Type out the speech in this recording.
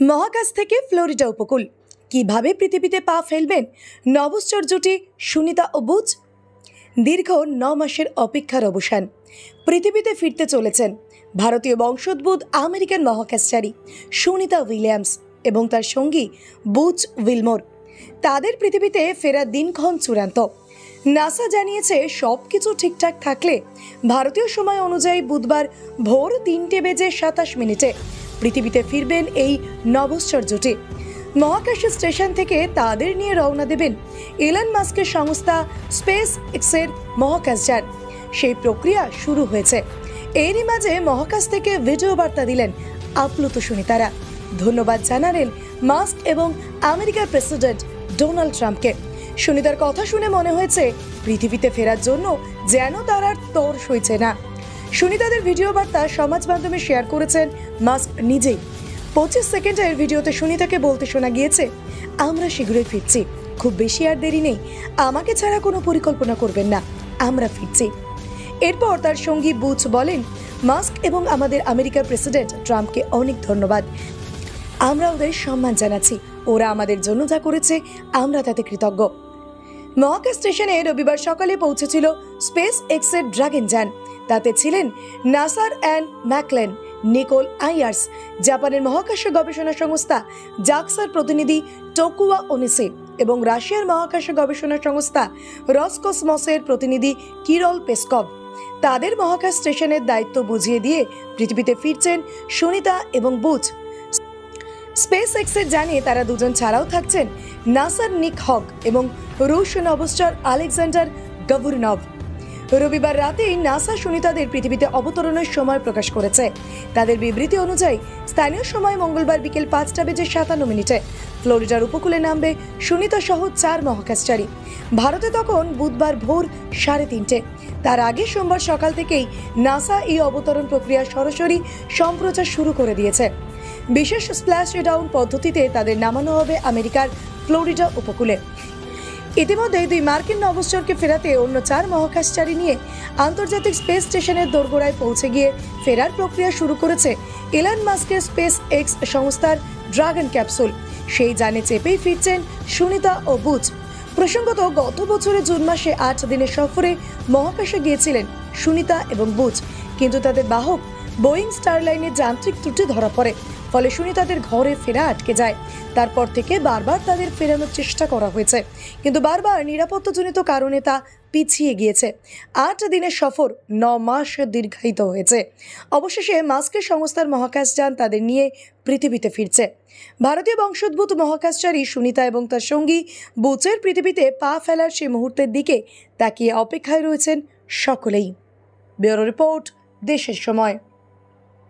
মহাকাশ থেকে ফ্লোরিডা উপকূল কিভাবে পৃথিবীতে পা ফেলবেন নভশ্চর্যটি সুনিতা ও বুচ। দীর্ঘ 9 মাসের অপেক্ষার অবসান। পৃথিবীতে ফিরতে চলেছেন ভারতীয় বংশোদ্ভূত আমেরিকান মহাকাশচারী সুনিতা উইলিয়ামস এবং তার সঙ্গী বুচ উইলমোর। তাদের পৃথিবীতে ফেরার দিনক্ষণ চূড়ান্ত। নাসা জানিয়েছে সবকিছু ঠিকঠাক থাকলে ভারতীয় সময় অনুযায়ী বুধবার ভোর 3:27 পৃথিবীতে ফিরবেন এই নভশ্চর্যটি। মহাকাশ স্টেশন থেকে তাদের নিয়ে রওনা দেবেন এলন মাস্কের সংস্থা স্পেস এক্সের মহাকাশযান। সেই প্রক্রিয়া শুরু হয়েছে। এরই মাঝে মহাকাশ থেকে ভিডিও বার্তা দিলেন আপ্লুত সুনিতারা। ধন্যবাদ জানালেন মাস্ক এবং আমেরিকার প্রেসিডেন্ট ডোনাল্ড ট্রাম্পকে। সুনিতার কথা শুনে মনে হয়েছে পৃথিবীতে ফেরার জন্য যেন তার আর তর সইছে না। সুনিতাদের ভিডিও বার্তা সমাজ মাধ্যমে শেয়ার করেছেন মাস্ক নিজেই। 25 সেকেন্ডের ভিডিওতে সুনিতাকে বলতে শোনা গিয়েছে, আমরা শীঘ্রই ফিরছি, খুব বেশি আর দেরি নেই, আমাকে ছাড়া কোনো পরিকল্পনা করবেন না, আমরা ফিরছি। এরপর তার সঙ্গী বুচ বলেন, মাস্ক এবং আমাদের আমেরিকার প্রেসিডেন্ট ট্রাম্পকে অনেক ধন্যবাদ, আমরা ওদের সম্মান জানাচ্ছি, ওরা আমাদের জন্য যা করেছে আমরা তাতে কৃতজ্ঞ। মহাকাশ স্টেশনে রবিবার সকালে পৌঁছেছিল স্পেস এক্সের ড্রাগন যান। তাতে ছিলেন নাসার অ্যান ম্যাকলেন, নিকোল আইয়ার্স, জাপানের মহাকাশ গবেষণা সংস্থা জাক্সার প্রতিনিধি টোকুয়া ওনিসি এবং রাশিয়ার মহাকাশ গবেষণা সংস্থা রসকসমসের প্রতিনিধি কিরল পেসকভ। তাদের মহাকাশ স্টেশনের দায়িত্ব বুঝিয়ে দিয়ে পৃথিবীতে ফিরছেন সুনিতা এবং বুচ। স্পেস এক্সের জানিয়ে তারা দুজন ছাড়াও থাকছেন নাসার নিক হগ এবং রুশ নভশ্চর আলেকজান্ডার গাভুরনভ। রবিবার রাতেই নাসা সুনিতাদের পৃথিবীতে অবতরণের সময় প্রকাশ করেছে। তাদের বিবৃতি অনুযায়ী স্থানীয় সময় মঙ্গলবার বিকেল 5:57 ফ্লোরিডার উপকূলে নামবে সুনিতা সহ 4 মহাকাশচারী। ভারতে তখন বুধবার ভোর 3:30। তার আগে সোমবার সকাল থেকেই নাসা এই অবতরণ প্রক্রিয়া সরাসরি সম্প্রচার শুরু করে দিয়েছে। বিশেষ স্প্ল্যাশ ডাউন পদ্ধতিতে তাদের নামানো হবে আমেরিকার ফ্লোরিডা উপকূলে। ইতিমধ্যে 2 মার্কিন নভশ্চরকে ফেরাতে অন্য 4 মহাকাশচারী নিয়ে আন্তর্জাতিক স্পেস স্টেশনের দোরগোড়ায় পৌঁছে গিয়ে ফেরার প্রক্রিয়া শুরু করেছে এলন মাস্কের স্পেস এক্স সংস্থার ড্রাগন ক্যাপসুল। সেই যানে চেপেই ফিরছেন সুনিতা ও বুচ। প্রসঙ্গত, গত বছরের জুন মাসে 8 দিনের সফরে মহাকাশে গিয়েছিলেন সুনিতা এবং বুচ, কিন্তু তাদের বাহক বোয়িং স্টারলাইনের যান্ত্রিক ত্রুটি ধরা পড়ে, ফলে সুনিতাদের ঘরে ফেরা আটকে যায়। তারপর থেকে বারবার তাদের ফেরানোর চেষ্টা করা হয়েছে, কিন্তু বারবার নিরাপত্তাজনিত কারণে তা পিছিয়ে গিয়েছে। 8 দিনের সফর 9 মাস দীর্ঘায়িত হয়েছে। অবশেষে মাস্কের সংস্থার মহাকাশযান তাদের নিয়ে পৃথিবীতে ফিরছে। ভারতীয় বংশোদ্ভূত মহাকাশচারী সুনিতা এবং তার সঙ্গী বুচের পৃথিবীতে পা ফেলার সেই মুহূর্তের দিকে তাকিয়ে অপেক্ষায় রয়েছেন সকলেই। ব্যুরো রিপোর্ট, দেশের সময়।